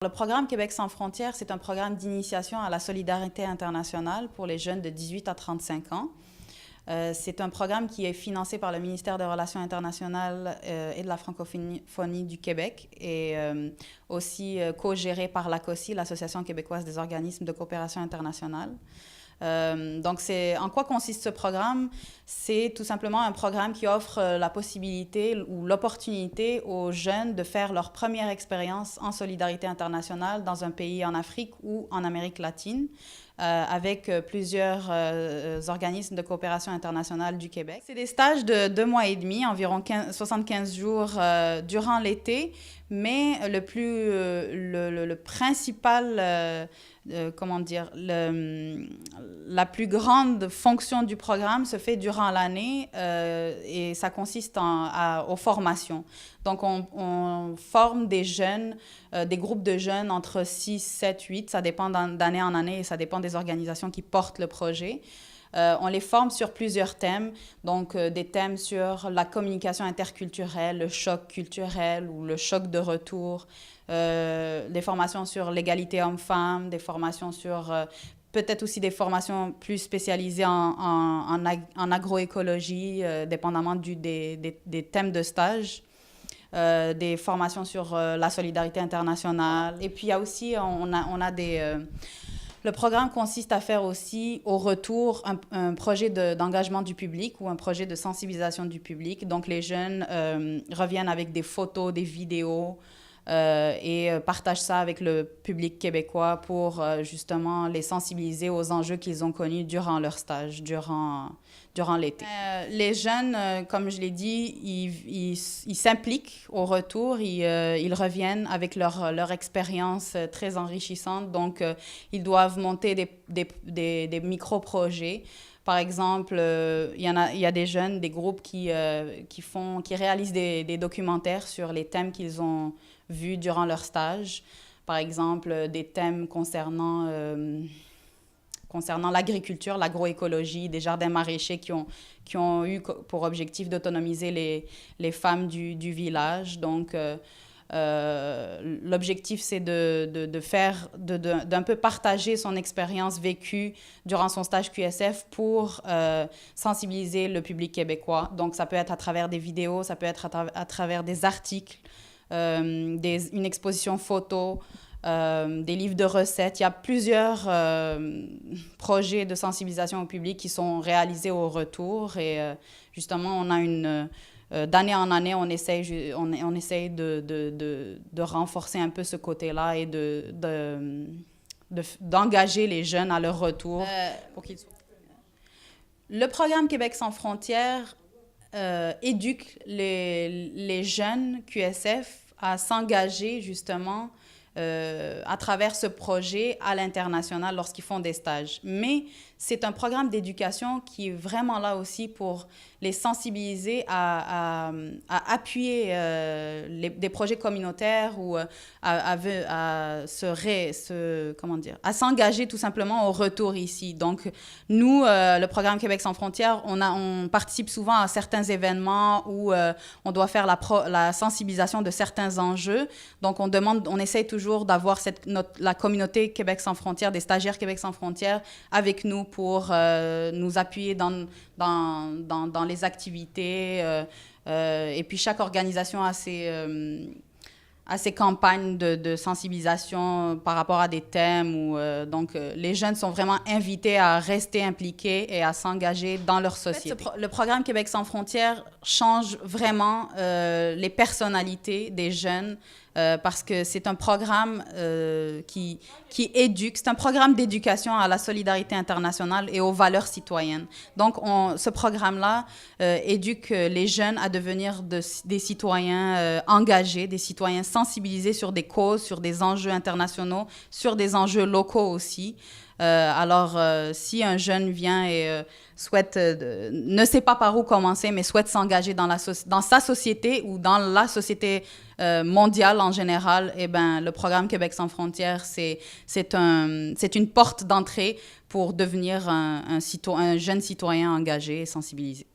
Le programme Québec sans frontières, c'est un programme d'initiation à la solidarité internationale pour les jeunes de 18 à 35 ans. C'est un programme qui est financé par le ministère des Relations internationales et de la francophonie du Québec et aussi co-géré par l'ACOSI, l'Association québécoise des organismes de coopération internationale. Donc, en quoi consiste ce programme? C'est tout simplement un programme qui offre la possibilité ou l'opportunité aux jeunes de faire leur première expérience en solidarité internationale dans un pays en Afrique ou en Amérique latine, avec plusieurs organismes de coopération internationale du Québec. C'est des stages de 2 mois et demi, environ 75 jours durant l'été, mais le principal, comment dire, la plus grande fonction du programme se fait durant l'année et ça consiste aux formations. Donc, on forme des jeunes, des groupes de jeunes entre 6, 7, 8, ça dépend d'année en année et ça dépend des organisations qui portent le projet. On les forme sur plusieurs thèmes, donc des thèmes sur la communication interculturelle, le choc culturel ou le choc de retour, des formations sur l'égalité homme-femme, des formations sur peut-être aussi des formations plus spécialisées en agroécologie, dépendamment des thèmes de stage. Des formations sur la solidarité internationale. Et puis, il y a aussi, le programme consiste à faire aussi, au retour, un projet d'engagement du public ou un projet de sensibilisation du public. Donc, les jeunes reviennent avec des photos, des vidéos et partagent ça avec le public québécois pour justement les sensibiliser aux enjeux qu'ils ont connus durant leur stage, durant l'été. Les jeunes, comme je l'ai dit, ils s'impliquent au retour, ils reviennent avec leur expérience très enrichissante. Donc, ils doivent monter des micro-projets. Par exemple, il y a des jeunes, des groupes qui réalisent des documentaires sur les thèmes qu'ils ont vus durant leur stage. Par exemple, des thèmes concernant l'agriculture, l'agroécologie, des jardins maraîchers qui ont eu pour objectif d'autonomiser les femmes du village. Donc, l'objectif, c'est d'un peu partager son expérience vécue durant son stage QSF pour sensibiliser le public québécois. Donc, ça peut être à travers des vidéos, ça peut être à travers des articles, une exposition photo, des livres de recettes. Il y a plusieurs projets de sensibilisation au public qui sont réalisés au retour et justement, on a d'année en année, on essaye de renforcer un peu ce côté-là et d'engager les jeunes à leur retour. Le programme Québec sans frontières éduque les jeunes QSF à s'engager justement à travers ce projet à l'international lorsqu'ils font des stages. Mais c'est un programme d'éducation qui est vraiment là aussi pour les sensibiliser à appuyer des projets communautaires ou à s'engager tout simplement au retour ici. Donc, nous, le programme Québec sans frontières, on participe souvent à certains événements où on doit faire la sensibilisation de certains enjeux. Donc, on essaie toujours d'avoir la communauté Québec sans frontières, des stagiaires Québec sans frontières avec nous pour nous appuyer dans les activités. Et puis, chaque organisation a ses campagnes de sensibilisation par rapport à des thèmes. Donc, les jeunes sont vraiment invités à rester impliqués et à s'engager dans leur société. En fait, le programme Québec sans frontières change vraiment les personnalités des jeunes parce que c'est un programme qui éduque. C'est un programme d'éducation à la solidarité internationale et aux valeurs citoyennes. Donc, ce programme-là éduque les jeunes à devenir des citoyens engagés, des citoyens sensibilisés sur des causes, sur des enjeux internationaux, sur des enjeux locaux aussi. Alors, si un jeune vient et ne sait pas par où commencer, mais souhaite s'engager dans sa société ou dans la société mondiale en général, eh ben, le programme Québec sans frontières, c'est une porte d'entrée pour devenir un jeune citoyen engagé et sensibilisé.